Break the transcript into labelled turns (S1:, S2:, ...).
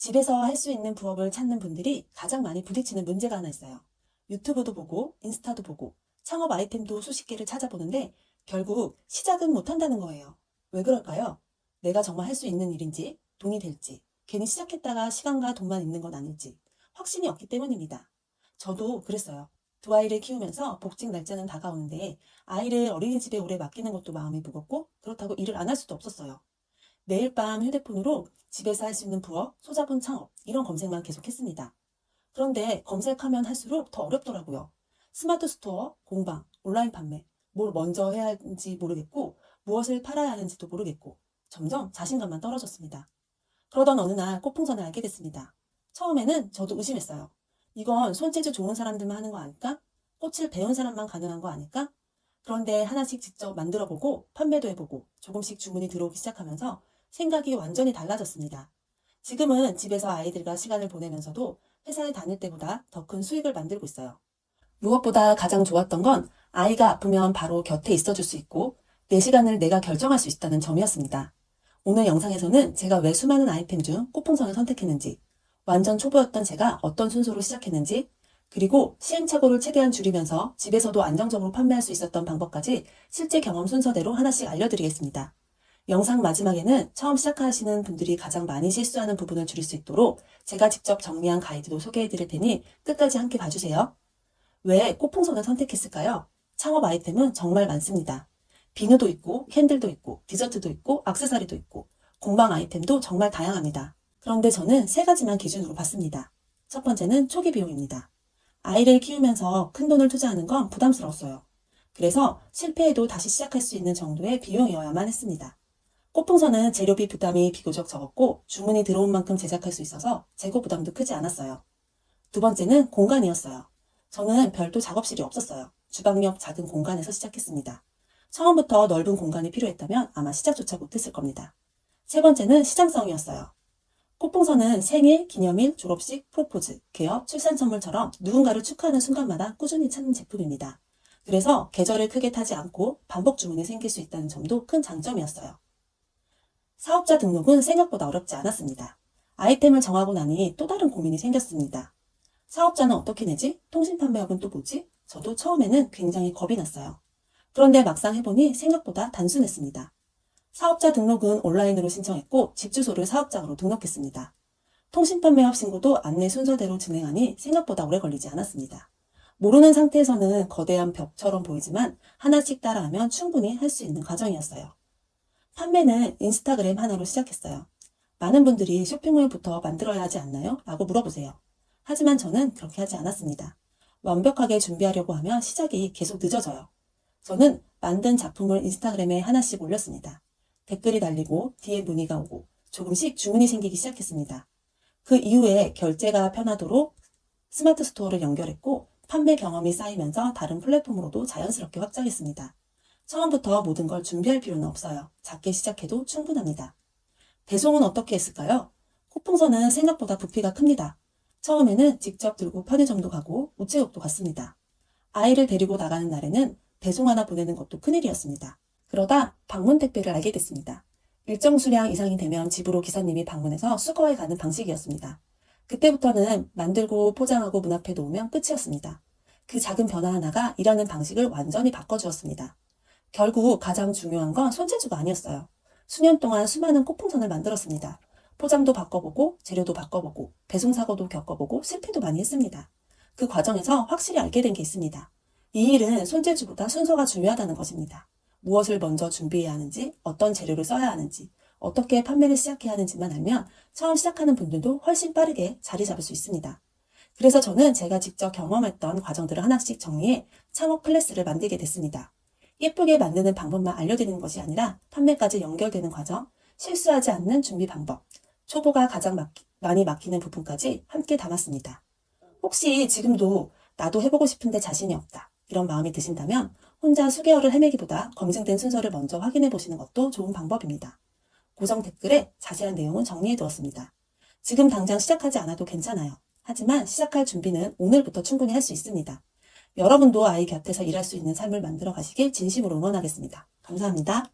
S1: 집에서 할 수 있는 부업을 찾는 분들이 가장 많이 부딪히는 문제가 하나 있어요. 유튜브도 보고 인스타도 보고 창업 아이템도 수십 개를 찾아보는데 결국 시작은 못한다는 거예요. 왜 그럴까요? 내가 정말 할 수 있는 일인지 돈이 될지 괜히 시작했다가 시간과 돈만 있는 건 아닐지 확신이 없기 때문입니다. 저도 그랬어요. 두 아이를 키우면서 복직 날짜는 다가오는데 아이를 어린이집에 오래 맡기는 것도 마음이 무겁고 그렇다고 일을 안 할 수도 없었어요. 매일 밤 휴대폰으로 집에서 할 수 있는 부업, 소자본 창업 이런 검색만 계속했습니다. 그런데 검색하면 할수록 더 어렵더라고요. 스마트 스토어, 공방, 온라인 판매, 뭘 먼저 해야 하는지 모르겠고 무엇을 팔아야 하는지도 모르겠고 점점 자신감만 떨어졌습니다. 그러던 어느 날 꽃풍선을 알게 됐습니다. 처음에는 저도 의심했어요. 이건 손재주 좋은 사람들만 하는 거 아닐까? 꽃을 배운 사람만 가능한 거 아닐까? 그런데 하나씩 직접 만들어보고 판매도 해보고 조금씩 주문이 들어오기 시작하면서 생각이 완전히 달라졌습니다. 지금은 집에서 아이들과 시간을 보내면서도 회사에 다닐 때보다 더 큰 수익을 만들고 있어요. 무엇보다 가장 좋았던 건 아이가 아프면 바로 곁에 있어줄 수 있고 내 시간을 내가 결정할 수 있다는 점이었습니다. 오늘 영상에서는 제가 왜 수많은 아이템 중 꽃풍선을 선택했는지, 완전 초보였던 제가 어떤 순서로 시작했는지, 그리고 시행착오를 최대한 줄이면서 집에서도 안정적으로 판매할 수 있었던 방법까지 실제 경험 순서대로 하나씩 알려드리겠습니다. 영상 마지막에는 처음 시작하시는 분들이 가장 많이 실수하는 부분을 줄일 수 있도록 제가 직접 정리한 가이드도 소개해드릴 테니 끝까지 함께 봐주세요. 왜 꽃풍선을 선택했을까요? 창업 아이템은 정말 많습니다. 비누도 있고 캔들도 있고 디저트도 있고 액세서리도 있고 공방 아이템도 정말 다양합니다. 그런데 저는 세 가지만 기준으로 봤습니다. 첫 번째는 초기 비용입니다. 아이를 키우면서 큰 돈을 투자하는 건 부담스러웠어요. 그래서 실패해도 다시 시작할 수 있는 정도의 비용이어야만 했습니다. 꽃풍선은 재료비 부담이 비교적 적었고 주문이 들어온 만큼 제작할 수 있어서 재고 부담도 크지 않았어요. 두 번째는 공간이었어요. 저는 별도 작업실이 없었어요. 주방 옆 작은 공간에서 시작했습니다. 처음부터 넓은 공간이 필요했다면 아마 시작조차 못했을 겁니다. 세 번째는 시장성이었어요. 꽃풍선은 생일, 기념일, 졸업식, 프로포즈, 개업, 출산 선물처럼 누군가를 축하하는 순간마다 꾸준히 찾는 제품입니다. 그래서 계절을 크게 타지 않고 반복 주문이 생길 수 있다는 점도 큰 장점이었어요. 사업자 등록은 생각보다 어렵지 않았습니다. 아이템을 정하고 나니 또 다른 고민이 생겼습니다. 사업자는 어떻게 내지? 통신 판매업은 또 뭐지? 저도 처음에는 굉장히 겁이 났어요. 그런데 막상 해보니 생각보다 단순했습니다. 사업자 등록은 온라인으로 신청했고 집 주소를 사업장으로 등록했습니다. 통신 판매업 신고도 안내 순서대로 진행하니 생각보다 오래 걸리지 않았습니다. 모르는 상태에서는 거대한 벽처럼 보이지만 하나씩 따라하면 충분히 할 수 있는 과정이었어요. 판매는 인스타그램 하나로 시작했어요. 많은 분들이 쇼핑몰부터 만들어야 하지 않나요? 라고 물어보세요. 하지만 저는 그렇게 하지 않았습니다. 완벽하게 준비하려고 하면 시작이 계속 늦어져요. 저는 만든 작품을 인스타그램에 하나씩 올렸습니다. 댓글이 달리고 뒤에 문의가 오고 조금씩 주문이 생기기 시작했습니다. 그 이후에 결제가 편하도록 스마트 스토어를 연결했고 판매 경험이 쌓이면서 다른 플랫폼으로도 자연스럽게 확장했습니다. 처음부터 모든 걸 준비할 필요는 없어요. 작게 시작해도 충분합니다. 배송은 어떻게 했을까요? 꽃풍선은 생각보다 부피가 큽니다. 처음에는 직접 들고 편의점도 가고 우체국도 갔습니다. 아이를 데리고 나가는 날에는 배송 하나 보내는 것도 큰일이었습니다. 그러다 방문 택배를 알게 됐습니다. 일정 수량 이상이 되면 집으로 기사님이 방문해서 수거해 가는 방식이었습니다. 그때부터는 만들고 포장하고 문 앞에 놓으면 끝이었습니다. 그 작은 변화 하나가 일하는 방식을 완전히 바꿔주었습니다. 결국 가장 중요한 건 손재주가 아니었어요. 수년 동안 수많은 꽃풍선을 만들었습니다. 포장도 바꿔보고 재료도 바꿔보고 배송사고도 겪어보고 실패도 많이 했습니다. 그 과정에서 확실히 알게 된 게 있습니다. 이 일은 손재주보다 순서가 중요하다는 것입니다. 무엇을 먼저 준비해야 하는지, 어떤 재료를 써야 하는지, 어떻게 판매를 시작해야 하는지만 알면 처음 시작하는 분들도 훨씬 빠르게 자리 잡을 수 있습니다. 그래서 저는 제가 직접 경험했던 과정들을 하나씩 정리해 창업 클래스를 만들게 됐습니다. 예쁘게 만드는 방법만 알려드리는 것이 아니라 판매까지 연결되는 과정, 실수하지 않는 준비 방법, 초보가 가장 많이 막히는 부분까지 함께 담았습니다. 혹시 지금도 나도 해보고 싶은데 자신이 없다. 이런 마음이 드신다면 혼자 수개월을 헤매기보다 검증된 순서를 먼저 확인해 보시는 것도 좋은 방법입니다. 고정 댓글에 자세한 내용은 정리해 두었습니다. 지금 당장 시작하지 않아도 괜찮아요. 하지만 시작할 준비는 오늘부터 충분히 할 수 있습니다. 여러분도 아이 곁에서 일할 수 있는 삶을 만들어 가시길 진심으로 응원하겠습니다. 감사합니다.